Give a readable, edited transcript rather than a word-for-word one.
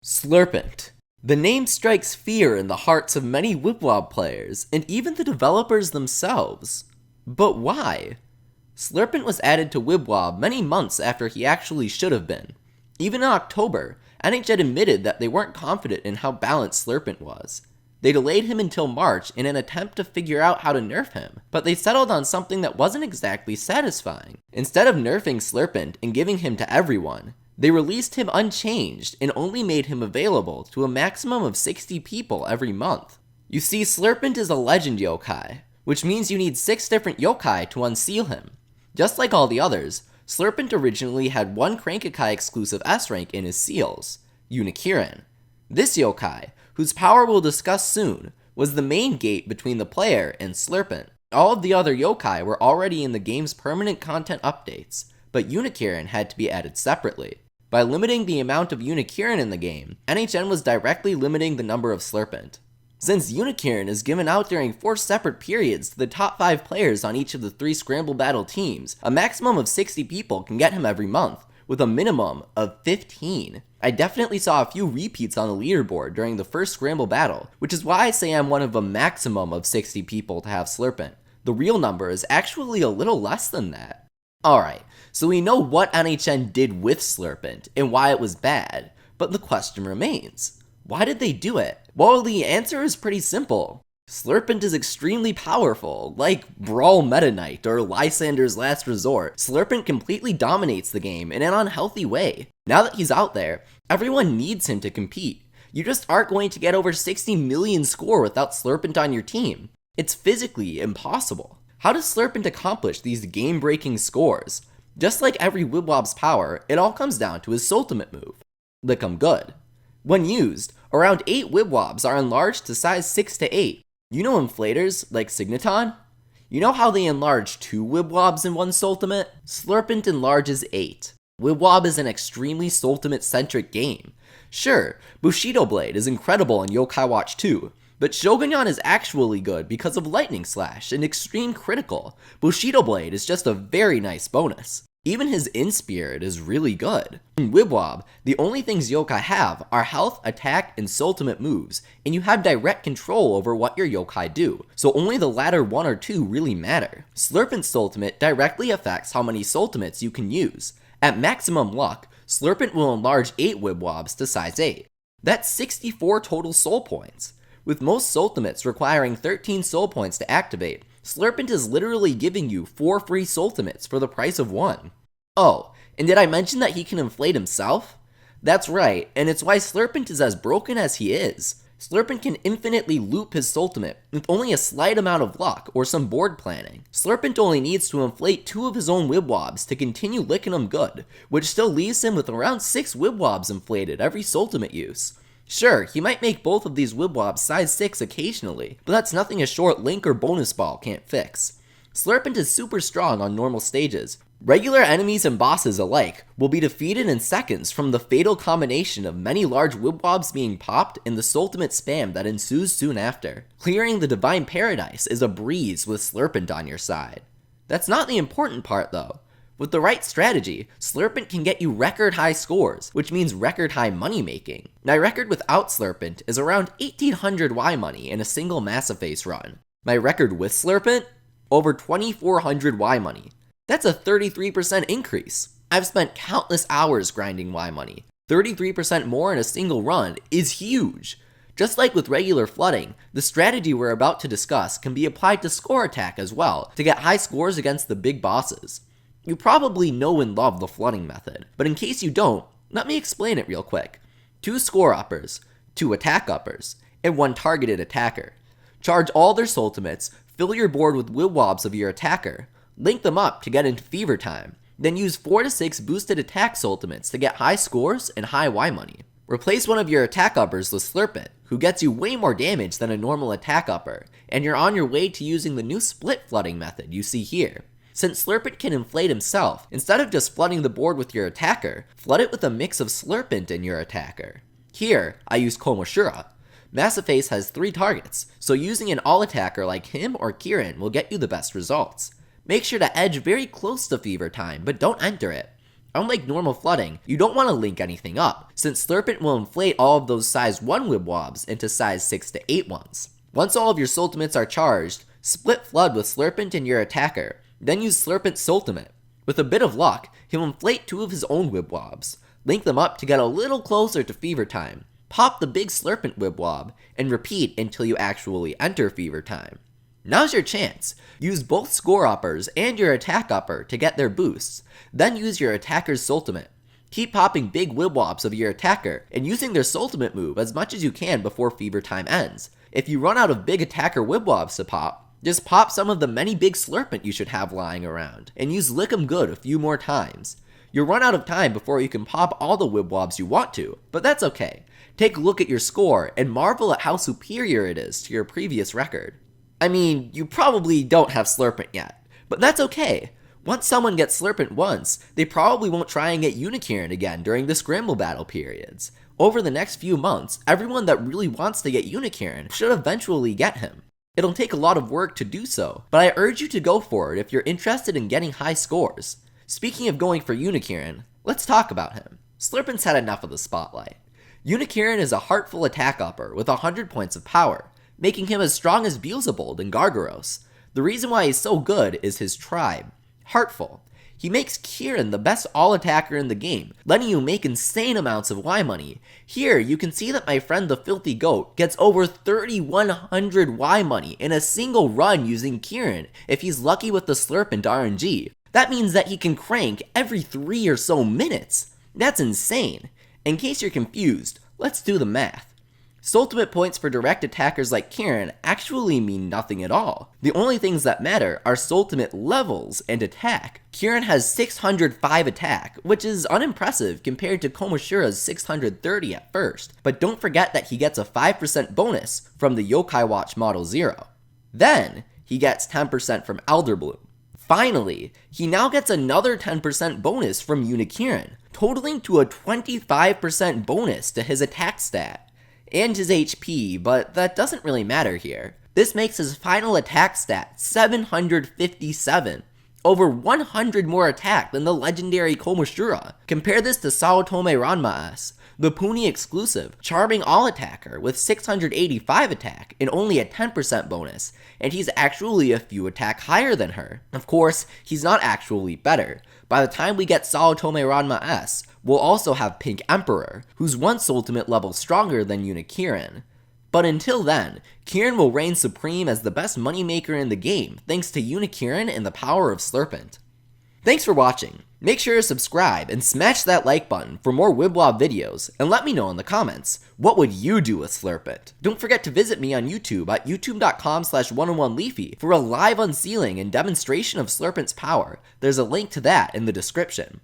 Slurpent. The name strikes fear in the hearts of many Wibwob players, and even the developers themselves. But why? Slurpent was added to Wibwob many months after he actually should have been. Even in October, NHN admitted that they weren't confident in how balanced Slurpent was. They delayed him until March in an attempt to figure out how to nerf him, but they settled on something that wasn't exactly satisfying. Instead of nerfing Slurpent and giving him to everyone, they released him unchanged and only made him available to a maximum of 60 people every month. You see, Slurpent is a legend yokai, which means you need 6 different yokai to unseal him. Just like all the others, Slurpent originally had one Crankakai exclusive S rank in his seals, Unikirin. This yokai, whose power we'll discuss soon, was the main gate between the player and Slurpent. All of the other yokai were already in the game's permanent content updates, but Unikirin had to be added separately. By limiting the amount of Unikirin in the game, NHN was directly limiting the number of Slurpent. Since Unikirin is given out during 4 separate periods to the top 5 players on each of the 3 Scramble Battle teams, a maximum of 60 people can get him every month, with a minimum of 15. I definitely saw a few repeats on the leaderboard during the first Scramble Battle, which is why I say I'm one of a maximum of 60 people to have Slurpent. The real number is actually a little less than that. Alright, so we know what NHN did with Slurpent and why it was bad, but the question remains. Why did they do it? Well, the answer is pretty simple. Slurpent is extremely powerful, like Brawl Meta Knight or Lysander's Last Resort. Slurpent completely dominates the game in an unhealthy way. Now that he's out there, everyone needs him to compete. You just aren't going to get over 60 million score without Slurpent on your team. It's physically impossible. How does Slurpent accomplish these game-breaking scores? Just like every Wibwob's power, it all comes down to his ultimate move, Lick 'em Good. When used, around 8 Wibwobs are enlarged to size 6 to 8. You know inflators, like Signaton? You know how they enlarge 2 Wibwobs in one Sultimate? Slurpent enlarges 8. Wibwob is an extremely Sultimate-centric game. Sure, Bushido Blade is incredible in Yo-kai Watch 2, but Shogunyan is actually good because of Lightning Slash and Extreme Critical. Bushido Blade is just a very nice bonus. Even his In-Spirit is really good. In Wibwob, the only things yokai have are health, attack, and ultimate moves, and you have direct control over what your yokai do, so only the latter 1 or 2 really matter. Slurpent's ultimate directly affects how many ultimates you can use. At maximum luck, Slurpent will enlarge 8 Wibwobs to size 8. That's 64 total soul points. With most ultimates requiring 13 soul points to activate, Slurpent is literally giving you 4 free ultimates for the price of 1. Oh, and did I mention that he can inflate himself? That's right, and it's why Slurpent is as broken as he is. Slurpent can infinitely loop his ultimate with only a slight amount of luck or some board planning. Slurpent only needs to inflate 2 of his own Wibwobs to continue licking them good, which still leaves him with around 6 Wibwobs inflated every ultimate use. Sure, he might make both of these Wibwobs size 6 occasionally, but that's nothing a short Link or Bonus Ball can't fix. Slurpent is super strong on normal stages. Regular enemies and bosses alike will be defeated in seconds from the fatal combination of many large Wibwobs being popped and the ultimate spam that ensues soon after. Clearing the Divine Paradise is a breeze with Slurpent on your side. That's not the important part though. With the right strategy, Slurpent can get you record high scores, which means record high money making. My record without Slurpent is around 1800 Y money in a single Massiface run. My record with Slurpent? Over 2400 Y money. That's a 33% increase. I've spent countless hours grinding Y money. 33% more in a single run is huge. Just like with regular flooding, the strategy we're about to discuss can be applied to score attack as well to get high scores against the big bosses. You probably know and love the flooding method, but in case you don't, let me explain it real quick. 2 score uppers, 2 attack uppers, and 1 targeted attacker. Charge all their ultimates, fill your board with Wibwobs of your attacker, link them up to get into fever time, then use 4 to 6 boosted attack ultimates to get high scores and high Y money. Replace one of your attack uppers with Slurpent, who gets you way more damage than a normal attack upper, and you're on your way to using the new split flooding method you see here. Since Slurpent can inflate himself, instead of just flooding the board with your attacker, flood it with a mix of Slurpent and your attacker. Here, I use Komoshura. Massiface has 3 targets, so using an all-attacker like him or Kirin will get you the best results. Make sure to edge very close to fever time, but don't enter it. Unlike normal flooding, you don't want to link anything up, since Slurpent will inflate all of those size 1 Wibwobs into size 6 to 8 ones. Once all of your Sultimates are charged, split Flood with Slurpent and your attacker, then use Slurpent's Sultimate. With a bit of luck, he'll inflate 2 of his own Wibwobs, link them up to get a little closer to Fever Time, pop the big Slurpent Wibwob, and repeat until you actually enter Fever Time. Now's your chance. Use both score uppers and your attack upper to get their boosts, then use your attacker's Sultimate. Keep popping big Wibwobs of your attacker and using their Sultimate move as much as you can before Fever Time ends. If you run out of big attacker Wibwobs to pop, just pop some of the many big Slurpent you should have lying around, and use Lick 'em Good a few more times. You'll run out of time before you can pop all the Wibwobs you want to, but that's okay. Take a look at your score and marvel at how superior it is to your previous record. I mean, you probably don't have Slurpent yet, but that's okay. Once someone gets Slurpent once, they probably won't try and get Unicorn again during the Scramble Battle periods. Over the next few months, everyone that really wants to get Unicorn should eventually get him. It'll take a lot of work to do so, but I urge you to go for it if you're interested in getting high scores. Speaking of going for Unicorn, let's talk about him. Slurpent's had enough of the spotlight. Unicorn is a heartful attack upper with 100 points of power, making him as strong as Beelzebub and Gargaros. The reason why he's so good is his tribe, Heartful. He makes Kieran the best all-attacker in the game, letting you make insane amounts of Y money. Here, you can see that my friend the Filthy Goat gets over 3,100 Y money in a single run using Kieran if he's lucky with the Slurpent RNG. That means that he can crank every 3 or so minutes. That's insane. In case you're confused, let's do the math. Sultimate points for direct attackers like Kieran actually mean nothing at all. The only things that matter are Sultimate levels and attack. Kieran has 605 attack, which is unimpressive compared to Komoshira's 630 at first, but don't forget that he gets a 5% bonus from the Yo-kai Watch Model 0. Then, he gets 10% from Elderbloom. Finally, he now gets another 10% bonus from Unicorn, totaling to a 25% bonus to his attack stat. And his HP, but that doesn't really matter here. This makes his final attack stat 757, over 100 more attack than the legendary Komoshira. Compare this to Saotome Ranma S, the Puni exclusive, charming all-attacker with 685 attack and only a 10% bonus, and he's actually a few attack higher than her. Of course, he's not actually better. By the time we get Saotome Ranma S, we'll also have Pink Emperor, who's one Sultimate level stronger than Unicorn. But until then, Kieran will reign supreme as the best moneymaker in the game thanks to Unicorn and the power of Slurpent. Thanks for watching. Make sure to subscribe and smash that like button for more Wibwob videos, and let me know in the comments, what would you do with Slurpent? Don't forget to visit me on YouTube at youtube.com/101leafy for a live unsealing and demonstration of Slurpent's power. There's a link to that in the description.